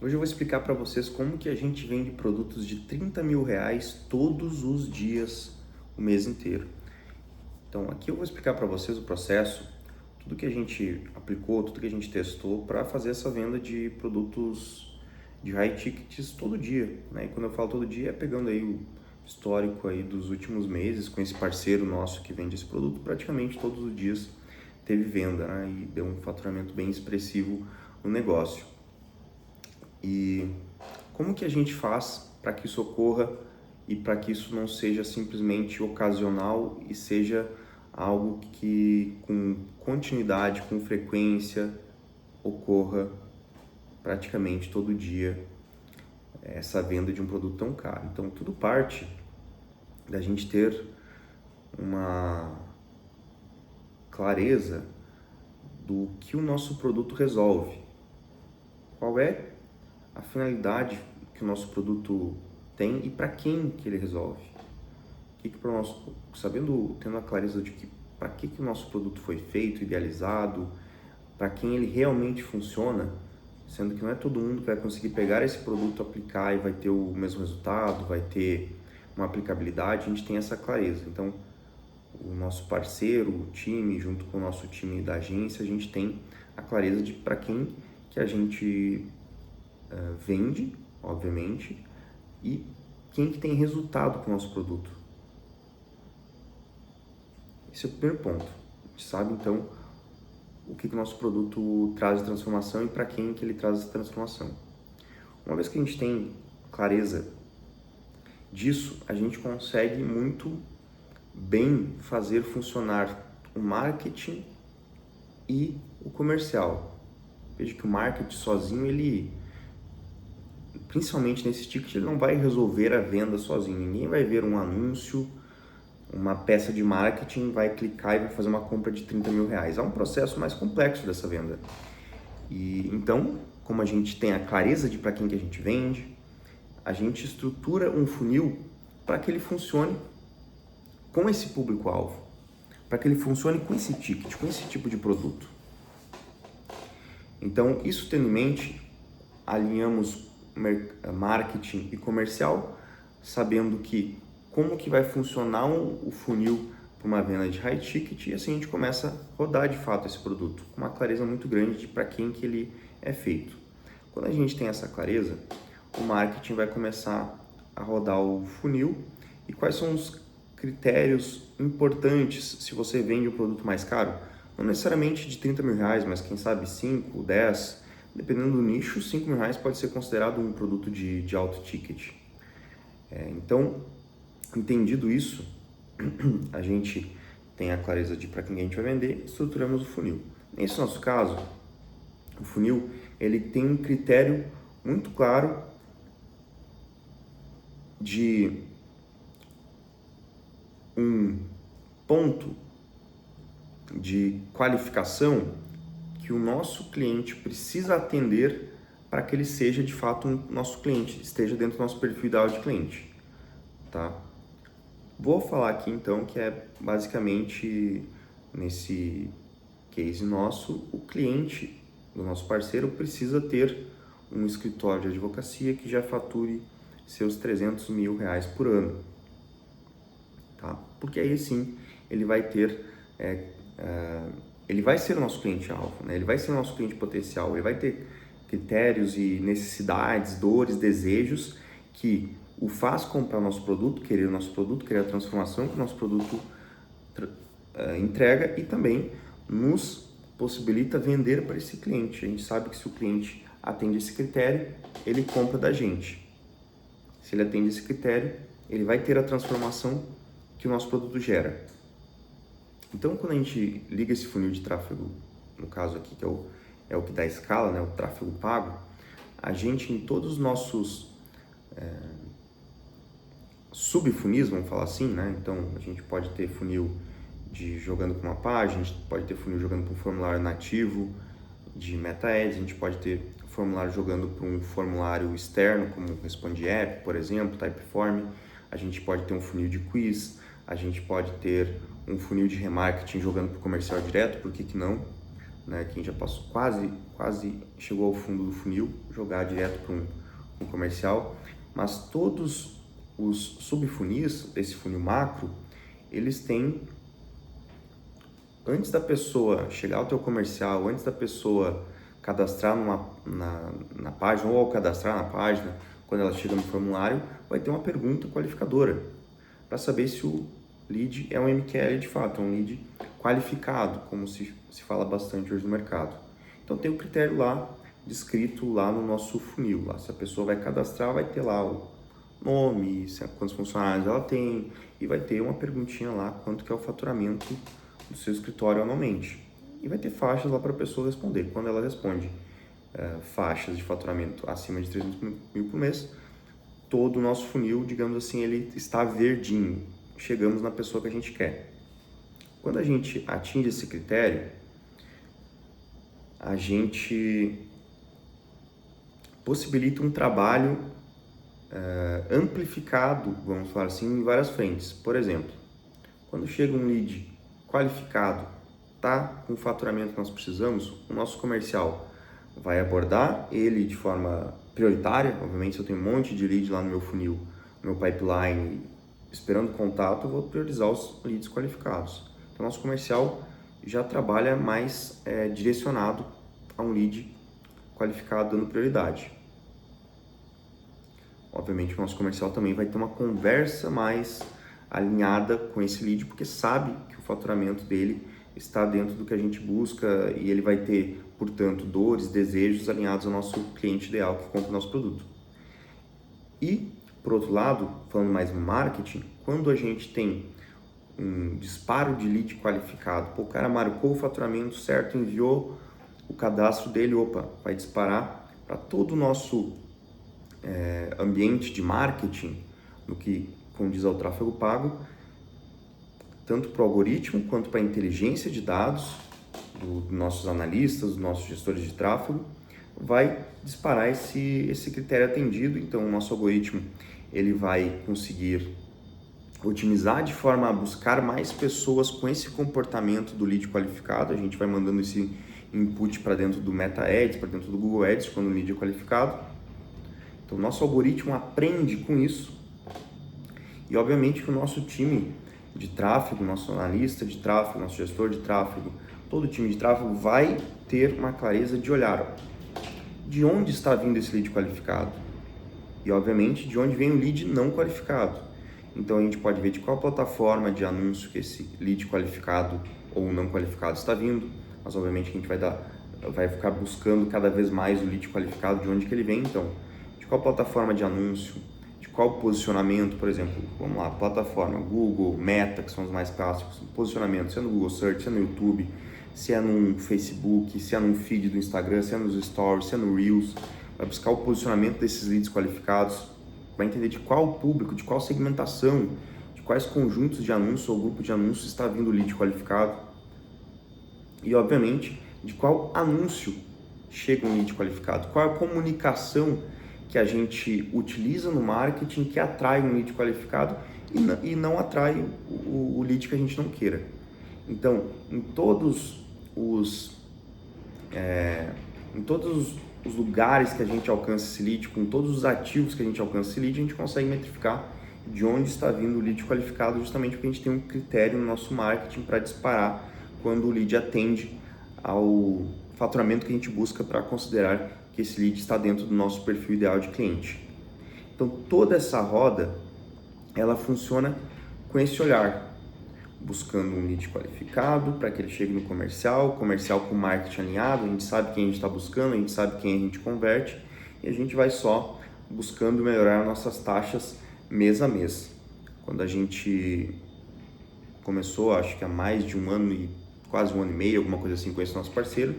Hoje eu vou explicar para vocês como que a gente vende produtos de 30 mil reais todos os dias, o mês inteiro. Então aqui eu vou explicar para vocês o processo, tudo que a gente aplicou, tudo que a gente testou para fazer essa venda de produtos de high tickets todo dia, né? E quando eu falo todo dia é pegando aí o histórico aí dos últimos meses com esse parceiro nosso que vende esse produto, praticamente todos os dias teve venda, né? E deu um faturamento bem expressivo no negócio. E como que a gente faz para que isso ocorra e para que isso não seja simplesmente ocasional e seja algo que com continuidade, com frequência, ocorra praticamente todo dia essa venda de um produto tão caro. Então tudo parte da gente ter uma clareza do que o nosso produto resolve. Qual é a finalidade que o nosso produto tem e para quem que ele resolve. Para nós, sabendo, tendo a clareza de que para que o nosso produto foi feito, idealizado, para quem ele realmente funciona, sendo que não é todo mundo que vai conseguir pegar esse produto, aplicar e vai ter o mesmo resultado, vai ter uma aplicabilidade, a gente tem essa clareza. Então, o nosso parceiro, o time, junto com o nosso time da agência, a gente tem a clareza de para quem que a gente vende, obviamente, e quem que tem resultado com o nosso produto. Esse é o primeiro ponto. A gente sabe, então, o que o nosso produto traz de transformação e para quem que ele traz essa transformação. Uma vez que a gente tem clareza disso, a gente consegue muito bem fazer funcionar o marketing e o comercial. Veja que o marketing sozinho, ele, principalmente nesse ticket, ele não vai resolver a venda sozinho. Ninguém vai ver um anúncio, uma peça de marketing, vai clicar e vai fazer uma compra de 30 mil reais. É um processo mais complexo dessa venda. E então, como a gente tem a clareza de para quem que a gente vende, a gente estrutura um funil para que ele funcione com esse público-alvo, para que ele funcione com esse ticket, com esse tipo de produto. Então, isso tendo em mente, alinhamos marketing e comercial, sabendo que como que vai funcionar o funil para uma venda de high ticket, e assim a gente começa a rodar de fato esse produto, com uma clareza muito grande de para quem que ele é feito. Quando a gente tem essa clareza, o marketing vai começar a rodar o funil e quais são os critérios importantes se você vende um produto mais caro, não necessariamente de 30 mil reais, mas quem sabe 5, 10, dependendo do nicho, 5 mil reais pode ser considerado um produto de alto ticket. Então, entendido isso, a gente tem a clareza de para quem a gente vai vender, estruturamos o funil. Nesse nosso caso, o funil ele tem um critério muito claro de um ponto de qualificação que o nosso cliente precisa atender para que ele seja de fato um nosso cliente, esteja dentro do nosso perfil ideal de cliente, tá? Vou falar aqui então que é basicamente nesse case nosso, o cliente do nosso parceiro precisa ter um escritório de advocacia que já fature seus 300 mil reais por ano, tá? Porque aí sim ele vai ter, ele vai ser o nosso cliente-alvo, né? Ele vai ser o nosso cliente potencial, ele vai ter critérios e necessidades, dores, desejos que o faz comprar o nosso produto, querer o nosso produto, querer a transformação que o nosso produto entrega e também nos possibilita vender para esse cliente. A gente sabe que se o cliente atende esse critério, ele compra da gente. Se ele atende esse critério, ele vai ter a transformação que o nosso produto gera. Então, quando a gente liga esse funil de tráfego, no caso aqui, que é o que dá escala, né, o tráfego pago, a gente, em todos os nossos subfunis, vamos falar assim, né? Então, a gente pode ter funil jogando com uma página, a gente pode ter funil jogando com um formulário nativo de meta-ads, a gente pode ter formulário jogando para um formulário externo, como Responde App, por exemplo, Typeform. A gente pode ter um funil de quiz, a gente pode ter um funil de remarketing jogando para o comercial direto, por que não? né, quem já passou quase chegou ao fundo do funil, jogar direto para um comercial, mas todos os subfunis desse funil macro, eles têm, antes da pessoa chegar ao teu comercial, antes da pessoa cadastrar na página, ou ao cadastrar na página, quando ela chega no formulário, vai ter uma pergunta qualificadora para saber se o lead é um MQL de fato, é um lead qualificado, como se fala bastante hoje no mercado. Então tem um critério lá, descrito lá no nosso funil. Lá. Se a pessoa vai cadastrar, vai ter lá o nome, quantos funcionários ela tem, e vai ter uma perguntinha lá, quanto que é o faturamento do seu escritório anualmente. E vai ter faixas lá para a pessoa responder. Quando ela responde faixas de faturamento acima de 300 mil por mês, todo o nosso funil, digamos assim, ele está verdinho. Chegamos na pessoa que a gente quer. Quando a gente atinge esse critério, a gente possibilita um trabalho amplificado, vamos falar assim, em várias frentes. Por exemplo, quando chega um lead qualificado, tá com o faturamento que nós precisamos, o nosso comercial vai abordar ele de forma prioritária. Obviamente, se eu tenho um monte de lead lá no meu funil, no meu pipeline, esperando contato, eu vou priorizar os leads qualificados. Então, nosso comercial já trabalha mais direcionado a um lead qualificado, dando prioridade. Obviamente, o nosso comercial também vai ter uma conversa mais alinhada com esse lead, porque sabe que o faturamento dele está dentro do que a gente busca e ele vai ter, portanto, dores, desejos alinhados ao nosso cliente ideal que compra o nosso produto. E, por outro lado, falando mais no marketing, quando a gente tem um disparo de lead qualificado, o cara marcou o faturamento certo, enviou o cadastro dele, vai disparar para todo o nosso ambiente de marketing, no que condiz ao tráfego pago, tanto para o algoritmo quanto para a inteligência de dados dos nossos analistas, dos nossos gestores de tráfego, vai disparar esse critério atendido. Então, o nosso algoritmo ele vai conseguir otimizar de forma a buscar mais pessoas com esse comportamento do lead qualificado. A gente vai mandando esse input para dentro do Meta Ads, para dentro do Google Ads, quando o lead é qualificado. Então, o nosso algoritmo aprende com isso. E, obviamente, que o nosso time de tráfego, nosso analista de tráfego, nosso gestor de tráfego, todo o time de tráfego vai ter uma clareza de olhar de onde está vindo esse lead qualificado e, obviamente, de onde vem o lead não qualificado. Então, a gente pode ver de qual plataforma de anúncio que esse lead qualificado ou não qualificado está vindo, mas, obviamente, a gente vai ficar buscando cada vez mais o lead qualificado, de onde que ele vem. Então, de qual plataforma de anúncio, de qual posicionamento, por exemplo, vamos lá, plataforma Google, Meta, que são os mais clássicos, posicionamento, se é no Google Search, se é no YouTube, se é no Facebook, se é no feed do Instagram, se é nos Stories, se é no Reels, vai buscar o posicionamento desses leads qualificados, vai entender de qual público, de qual segmentação, de quais conjuntos de anúncios ou grupo de anúncios está vindo o lead qualificado e, obviamente, de qual anúncio chega um lead qualificado, qual é a comunicação que a gente utiliza no marketing que atrai um lead qualificado e não atrai o lead que a gente não queira. Então, em todos os lugares que a gente alcança esse lead, com todos os ativos que a gente alcança esse lead, a gente consegue metrificar de onde está vindo o lead qualificado, justamente porque a gente tem um critério no nosso marketing para disparar quando o lead atende ao faturamento que a gente busca para considerar que esse lead está dentro do nosso perfil ideal de cliente. Então, toda essa roda, ela funciona com esse olhar, buscando um lead qualificado para que ele chegue no comercial com marketing alinhado, a gente sabe quem a gente está buscando, a gente sabe quem a gente converte e a gente vai só buscando melhorar nossas taxas mês a mês. Quando a gente começou, acho que há mais de um ano e quase um ano e meio, alguma coisa assim, com esse nosso parceiro,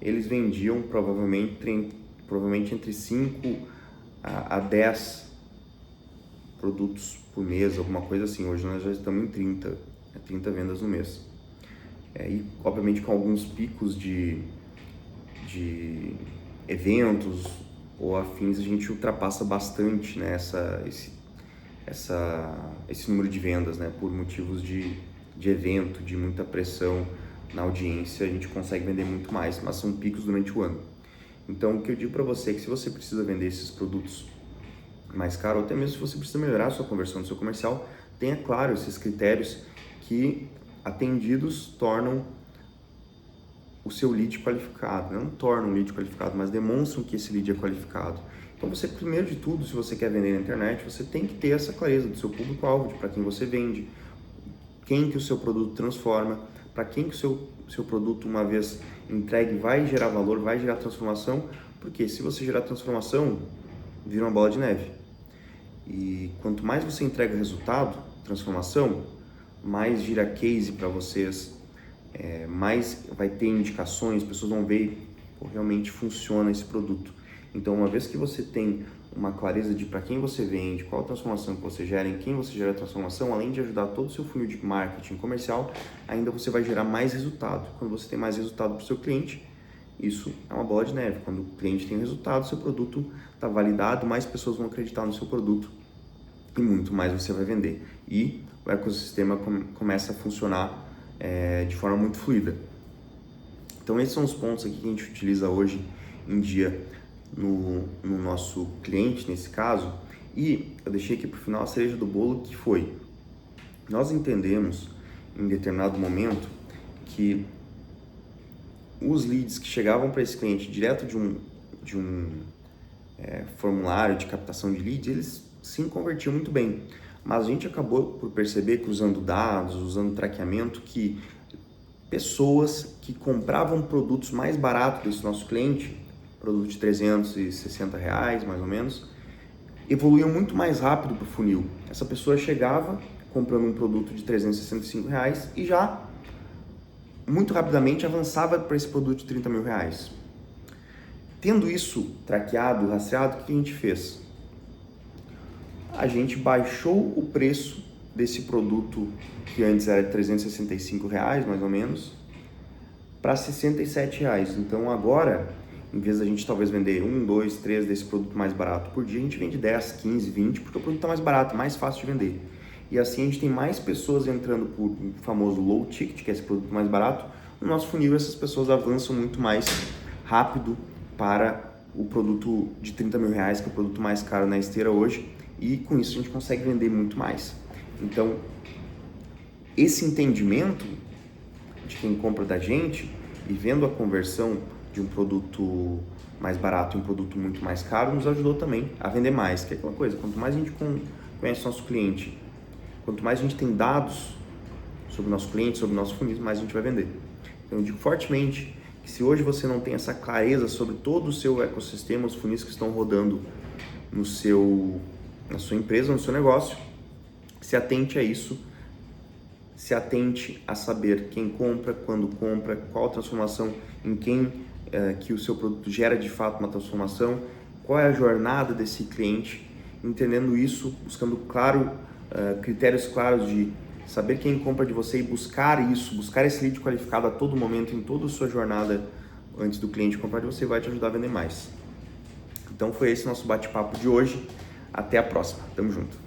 eles vendiam provavelmente entre 5 a 10 produtos por mês, alguma coisa assim. Hoje nós já estamos em 30 vendas no mês. E, obviamente, com alguns picos de eventos ou afins, a gente ultrapassa bastante, né, esse número de vendas, né, por motivos de evento, de muita pressão na audiência, a gente consegue vender muito mais, mas são picos durante o ano. Então, o que eu digo para você é que se você precisa vender esses produtos mais caros, ou até mesmo se você precisa melhorar a sua conversão no seu comercial, tenha claro esses critérios que atendidos tornam o seu lead qualificado. Não tornam um lead qualificado, mas demonstram que esse lead é qualificado. Então, você, primeiro de tudo, se você quer vender na internet, você tem que ter essa clareza do seu público-alvo, de para quem você vende, quem que o seu produto transforma, para quem que o seu produto, uma vez entregue, vai gerar valor, vai gerar transformação, porque se você gerar transformação, vira uma bola de neve. E quanto mais você entrega resultado, transformação, mais gira case para vocês, mais vai ter indicações, as pessoas vão ver, pô, realmente funciona esse produto. Então, uma vez que você tem uma clareza de para quem você vende, qual a transformação que você gera, em quem você gera a transformação, além de ajudar todo o seu funil de marketing comercial, ainda você vai gerar mais resultado. Quando você tem mais resultado para o seu cliente, isso é uma bola de neve. Quando o cliente tem resultado, seu produto está validado, mais pessoas vão acreditar no seu produto e muito mais você vai vender. E o ecossistema começa a funcionar de forma muito fluida. Então, esses são os pontos aqui que a gente utiliza hoje em dia no nosso cliente, nesse caso. E eu deixei aqui para o final a cereja do bolo, que foi: nós entendemos em determinado momento que os leads que chegavam para esse cliente direto de um formulário de captação de leads, eles sim convertiam muito bem. Mas a gente acabou por perceber que, usando dados, usando traqueamento, que pessoas que compravam produtos mais baratos desse nosso cliente, produto de R$360 mais ou menos, evoluíam muito mais rápido para o funil. Essa pessoa chegava comprando um produto de R$365 e já muito rapidamente avançava para esse produto de R$30 mil. Tendo isso traqueado, rastreado, o que a gente fez? A gente baixou o preço desse produto, que antes era R$365 mais ou menos, para R$67. Então agora, em vez da gente talvez vender 1, 2, 3 desse produto mais barato por dia, a gente vende 10, 15, 20, porque o produto está mais barato, mais fácil de vender. E assim a gente tem mais pessoas entrando por o famoso low ticket, que é esse produto mais barato. No nosso funil, essas pessoas avançam muito mais rápido para o produto de R$30 mil, que é o produto mais caro na esteira hoje, e com isso a gente consegue vender muito mais. Então, esse entendimento de quem compra da gente e vendo a conversão de um produto mais barato em um produto muito mais caro, nos ajudou também a vender mais, que é aquela coisa: quanto mais a gente conhece o nosso cliente, quanto mais a gente tem dados sobre o nosso cliente, sobre o nosso funil, mais a gente vai vender. Então, eu digo fortemente que se hoje você não tem essa clareza sobre todo o seu ecossistema, os funis que estão rodando na sua empresa, no seu negócio, se atente a isso, se atente a saber quem compra, quando compra, qual a transformação, em quem que o seu produto gera de fato uma transformação, qual é a jornada desse cliente, entendendo isso, buscando critérios claros de saber quem compra de você e buscar esse lead qualificado a todo momento, em toda a sua jornada antes do cliente comprar de você, vai te ajudar a vender mais. Então foi esse nosso bate-papo de hoje. Até a próxima. Tamo junto.